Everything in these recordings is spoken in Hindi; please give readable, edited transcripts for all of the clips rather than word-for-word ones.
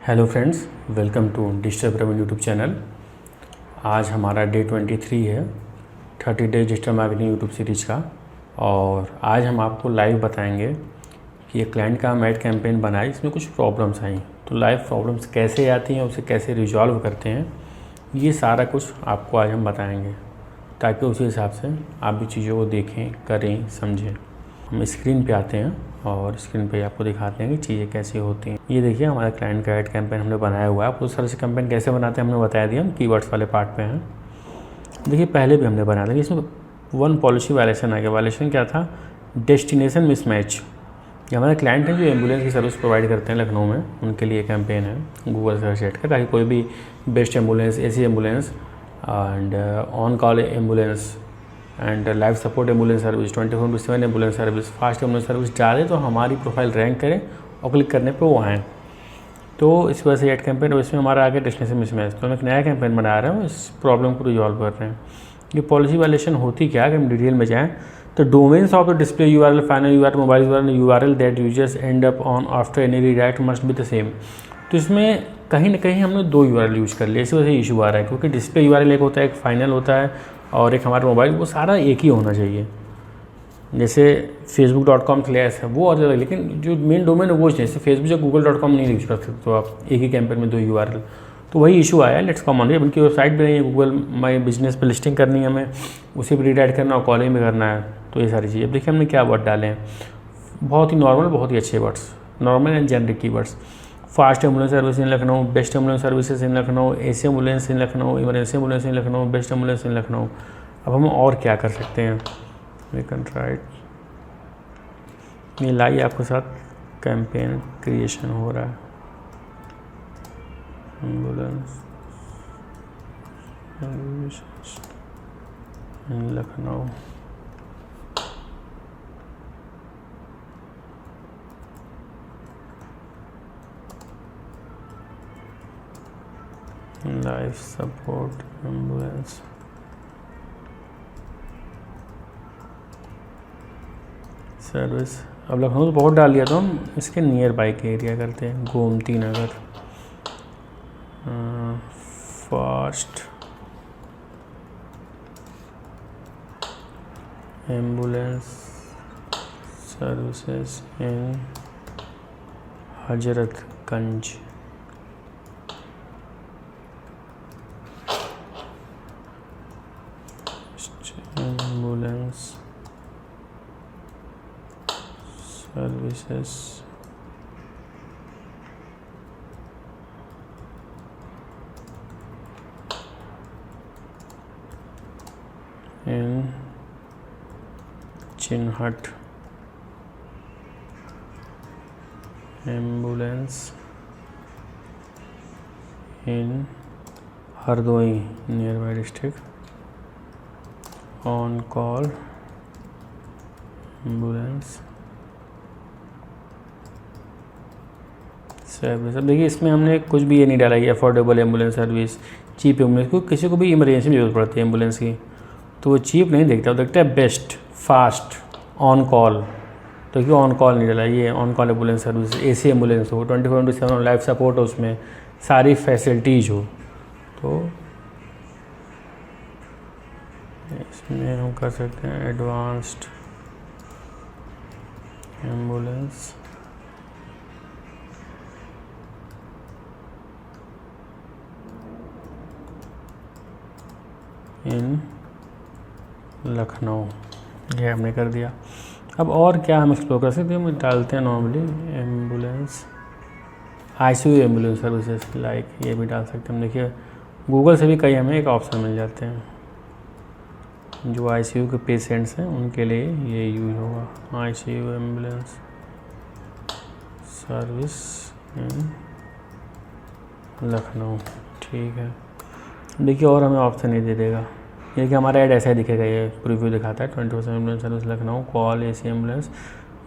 Hello friends, welcome to digital Praveen YouTube channel. आज हमारा डे 23 है 30 days digital marketing YouTube series का। और आज हम आपको लाइव बताएंगे कि एक क्लाइंट का हम ऐड कैंपेन बनाए, इसमें कुछ प्रॉब्लम्स आई। तो लाइव प्रॉब्लम्स कैसे आती हैं, उसे कैसे रिजॉल्व करते हैं, ये सारा कुछ आपको आज हम बताएंगे, ताकि उसी हिसाब से आप भी चीज़ों को देखें, करें, समझें। हम स्क्रीन पे आते हैं और स्क्रीन पे आपको दिखाते हैं कि चीज़ें कैसी होती हैं। ये देखिए, हमारे क्लाइंट का ऐड कैंपेन हमने बनाया हुआ है। आपको सर्च कैंपेन कैसे बनाते हैं हमने बताया दिया, हम कीवर्ड्स वाले पार्ट पे हैं। देखिए, पहले भी हमने बनाया था। इसमें वन पॉलिसी वायलेशन आ गया। वायलेशन क्या था? Destination mismatch. ये हमारे क्लाइंट हैं जो एम्बुलेंस की सर्विस प्रोवाइड करते हैं लखनऊ में, उनके लिए कैंपेन है गूगल सर्च एड का, ताकि कोई भी best ambulance, AC ambulance and on call ambulance and life support ambulance service, 24/7 ambulance service, fast ambulance service डालें तो हमारी प्रोफाइल रैंक करें और क्लिक करने पे वो आएँ। तो इस वजह से ऐड कैंपेन, और इसमें हमारा आगे डेस्टिनेशन मिसमैच। तो हम एक नया कैंपेन बना रहे हैं, इस प्रॉब्लम को रिजॉल्व कर रहे हैं। ये पॉलिसी वायलेशन होती क्या है, अगर हम डिटेल में जाएँ तो domains of the display URL, final URL, mobile URL that users and up on after any redirect must be the same. तो इसमें कहीं ना कहीं हमने दो URL यूज़ कर लिया, इसी वजह से इशू आ रहा है, क्योंकि डिस्प्ले URL एक होता है, एक फाइनल होता है और एक हमारा मोबाइल, वो सारा एक ही होना चाहिए। जैसे facebook.com/है वो और ज़्यादा, लेकिन जो मेन डोमेन है वो चाहिए। जैसे फेसबुक या google.com नहीं यूज़ कर सकते तो आप एक ही कैंपेन में दो URL। तो वही इशू आया। लेट्स कॉम ऑन, उनकी वेबसाइट भी नहीं है, गूगल माई बिजनेस पे लिस्टिंग करनी है हमें, उसी पर रीडायरेक्ट करना और कॉलिंग में करना है। तो ये सारी चीज़ें। अब देखिए हमने क्या वर्ड डाले हैं, बहुत ही नॉर्मल, बहुत ही अच्छे words, normal and generic key words. Fast ambulance service in Lucknow, best ambulance services in Lucknow, AC ambulance in Lucknow, emergency ambulance in Lucknow, best ambulance in Lucknow. अब हम और क्या कर सकते हैं, वी कैन ट्राई। ये लाइए आपके साथ कैंपेन क्रिएशन हो रहा है। Ambulance in Lucknow, life support ambulance service. अब लखनऊ तो बहुत डाल दिया, तो हम इसके नियर बाई के एरिया करते हैं, Gomti Nagar, fast ambulance services in Hazratganj, ambulance services in Chinhat, ambulance in Hardoi nearby district, on call ambulance service. अब देखिए, इसमें हमने कुछ भी ये नहीं डाला है, affordable ambulance service, cheap ambulance. क्योंकि किसी को भी इमरजेंसी में जरूरत पड़ती है एम्बुलेंस की, तो वो चीप नहीं देखता, वो देखता है बेस्ट, फास्ट, ऑन कॉल। तो क्यों ऑन कॉल नहीं डाला, ये on call ambulance service, AC ambulance हो, 24/7 लाइफ सपोर्ट हो, उसमें सारी फैसिलिटीज़ हो। तो इसमें हम कर सकते हैं एडवांस्ड एम्बुलेंस इन लखनऊ, ये हमने कर दिया। अब और क्या हम एक्सप्लोर कर सकते हैं, हम डालते हैं normally ambulance ICU ambulance services, like ये भी डाल सकते हैं हम। देखिए, गूगल से भी कई हमें एक ऑप्शन मिल जाते हैं, जो ICU के पेशेंट्स हैं उनके लिए ये यूज होगा, ICU ambulance service in Lucknow. ठीक है, देखिए और हमें ऑप्शन नहीं दे देगा, ये कि हमारा ऐड ऐसा ही दिखेगा, ये प्रीव्यू दिखाता है 24/7 ambulance service Lucknow, call AC ambulance,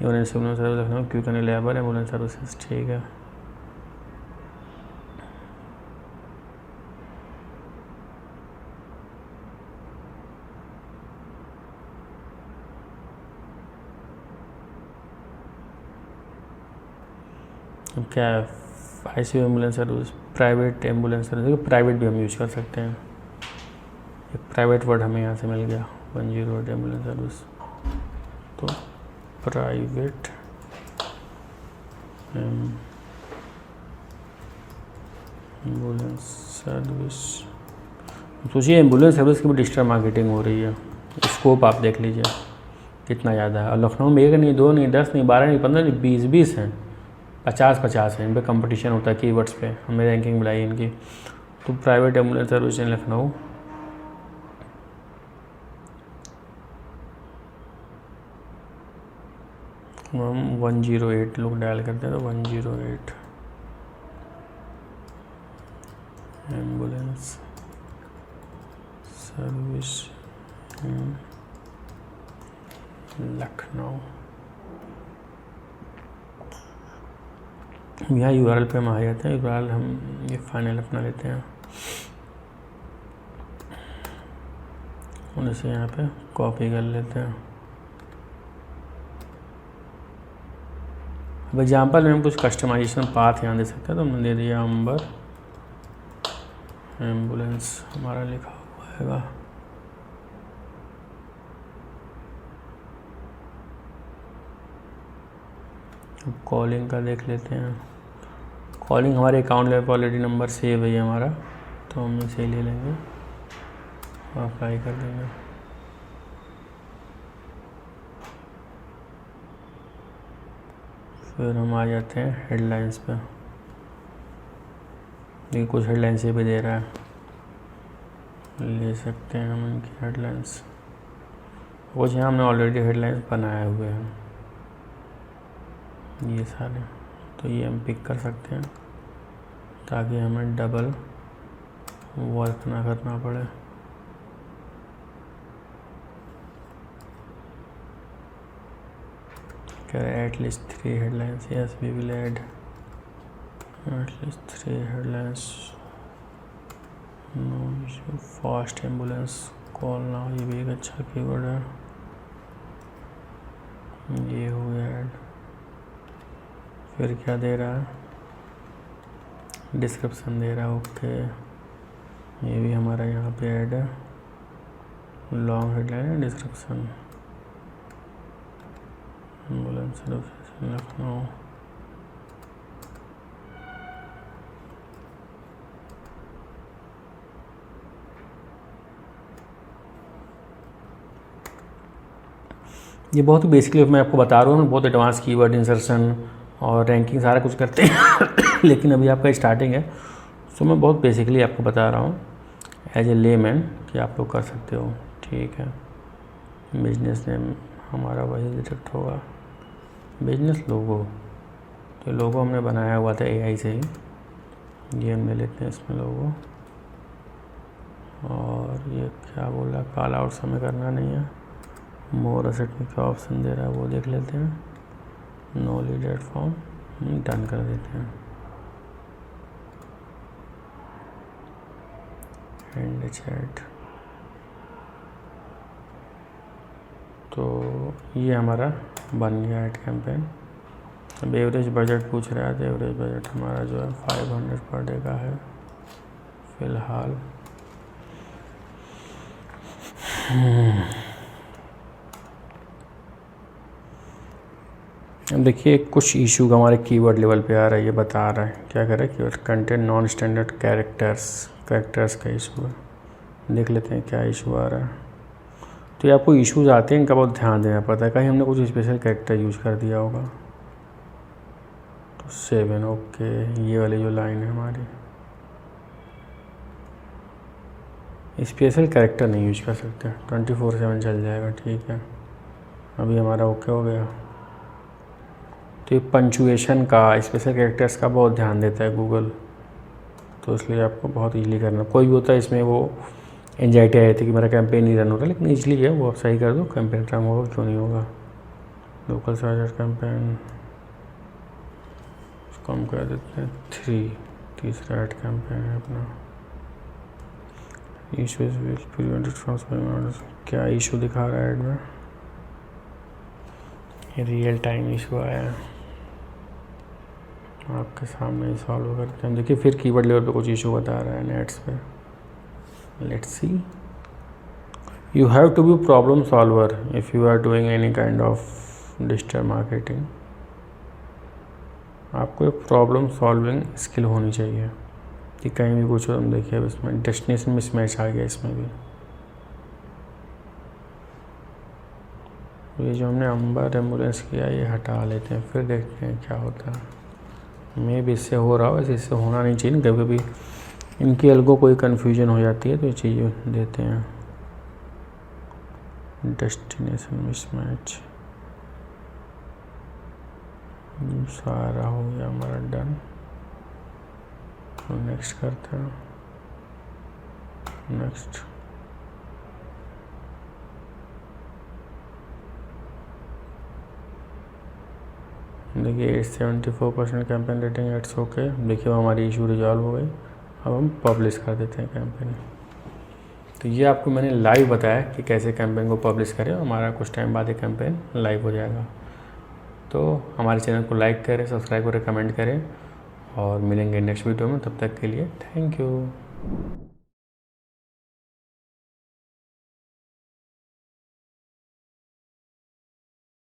emergency ambulance service Lucknow, Q करने लेबर एम्बुलेंस सर्विसेज। ठीक है, अब क्या है, ICU ambulance service, private ambulance service, private भी हम यूज कर सकते हैं। एक प्राइवेट वर्ड हमें यहाँ से मिल गया 108 एम्बुलेंस सर्विस। तो प्राइवेट एम्बुलेंस सर्विस। सोचिए एम्बुलेंस सर्विस की भी डिजिटल मार्केटिंग हो रही है। स्कोप आप देख लीजिए कितना ज़्यादा है। और लखनऊ में 1 नहीं, 2 नहीं, 10 नहीं, 12 नहीं, 15 नहीं, 20 हैं, 50 हैं। इन पर कंपटीशन होता है कीवर्ड्स पे, हमें रैंकिंग मिलाई इनकी। तो private ambulance service in Lucknow, हम 108 लोग डायल करते हैं तो 108 एम्बुलेंस सर्विस लखनऊ। यहाँ URL पे हम आ जाते हैं। URL हम ये फाइनल अपना लेते हैं और इसे यहाँ पे कॉपी कर लेते हैं। अब एग्जाम्पल में हम कुछ कस्टमाइजेशन पाथ यहाँ दे सकते हैं, तो हमने दे दिया अंबर एम्बुलेंस, हमारा लिखा हुआ है। अब कॉलिंग का देख लेते हैं। कॉलिंग हमारे अकाउंट लेवल पर ऑलरेडी नंबर सेव है हमारा, तो हम इसे ले लेंगे और अप्लाई कर देंगे। फिर हम आ जाते हैं हेडलाइंस पे। ये कुछ हेडलाइंस ये भी दे रहा है, ले सकते हैं हम इनकी हेडलाइंस। कुछ यहाँ हमने ऑलरेडी हेडलाइंस बनाए हुए हैं ये सारे, तो ये हम पिक कर सकते हैं ताकि हमें डबल वर्क ना करना पड़े। क्या at least 3 headlines, yes we will add at least 3 headlines. No issue, fast ambulance call now, ये भी एक अच्छा कीवर्ड है। ये हो गया ऐड। फिर क्या दे रहा है, डिस्क्रिप्शन दे रहा है। ओके, ये भी हमारा यहाँ पे ऐड है, लॉन्ग हेडलाइन है, डिस्क्रिप्शन एम्बुलेंस सर्विस लखनऊ। ये बहुत बेसिकली मैं आपको बता रहा हूँ, बहुत एडवांस कीवर्ड इंसर्शन और रैंकिंग सारा कुछ करते हैं लेकिन अभी आपका स्टार्टिंग है, तो मैं बहुत बेसिकली आपको बता रहा हूँ एज ए लेमैन कि आप लोग कर सकते हो। ठीक है, बिजनेस नेम हमारा वही डिटेक्ट होगा, बिजनेस लोगो। तो लोगो हमने बनाया हुआ था AI से ही, ये हम ले लेते हैं इसमें लोगो। और ये क्या बोल रहा है, कॉल आउट हमें करना नहीं है। मोर असेट में क्या ऑप्शन दे रहा है वो देख लेते हैं। No lead ad form, done कर देते हैं। एंड चैट, तो ये हमारा बन गया ऐड कैंपेन। अब एवरेज बजट पूछ रहा है, तो एवरेज बजट हमारा जो है 500 पर डे का है फ़िलहाल। अब देखिए कुछ इशू हमारे कीवर्ड लेवल पे आ रहा है, ये बता रहा है क्या कर रहा है, keyword content non standard characters का इशू है। देख लेते हैं क्या इशू आ रहा है। तो ये आपको इश्यूज आते हैं, इनका बहुत ध्यान देना पड़ता है, कहीं हमने कुछ स्पेशल कैरेक्टर यूज कर दिया होगा। तो 7 ओके, ये वाली जो लाइन है हमारी, स्पेशल कैरेक्टर नहीं यूज कर सकते, 24/7 चल जाएगा। ठीक है, अभी हमारा ओके हो गया। तो ये पंचुएशन का, स्पेशल कैरेक्टर्स का बहुत ध्यान देता है गूगल, तो इसलिए आपको बहुत ईजिली करना। कोई भी होता है इसमें वो एंजाइटी आई थी कि मेरा कैंपेन नहीं रन हो रहा, लेकिन ईजिली है वो, आप सही कर दो, कैंपेन रन होगा, क्यों नहीं होगा। लोकल सर्च कैंपेन कम कर देते हैं 3, तीसरा ऐड कैंपेन है अपना। Issues will prevented from spam, क्या इशू दिखा रहा है ऐड में, रियल टाइम इशू आया है। आपके सामने ही सॉल्व करते हैं। देखिए फिर कीवर्ड लेवल पे कुछ इशू बता रहा है नेट्स पे। Let's see. You have to be problem solver if you are doing any kind of digital marketing. आपको एक प्रॉब्लम सॉल्विंग स्किल होनी चाहिए कि कहीं भी पूछो। तुम देखिए अब इसमें डेस्टिनेशन मिसमैच आ गया इसमें भी। ये जो हमने अंबर एम्बुलेंस किया ये हटा लेते हैं, फिर देखते हैं क्या होता है। मे भी इससे हो रहा हो, वैसे इससे होना नहीं चाहिए। कभी कभी इनकी अलगो कोई कन्फ्यूजन हो जाती है तो ये चीज़ें देते हैं। डेस्टिनेशन मिसमैच सारा हो गया हमारा डन। तो नेक्स्ट करते हैं। नेक्स्ट देखिए 74% कैंपेन रेटिंग, इट्स ओके। देखिए हमारी इशू रिजॉल्व हो गई। अब हम पब्लिश कर देते हैं कैंपेन। तो ये आपको मैंने लाइव बताया कि कैसे कैंपेन को पब्लिश करें। हमारा कुछ टाइम बाद ये कैंपेन लाइव हो जाएगा। तो हमारे चैनल को लाइक करें, सब्सक्राइब करें, कमेंट करें और मिलेंगे नेक्स्ट वीडियो में। तब तक के लिए थैंक यू।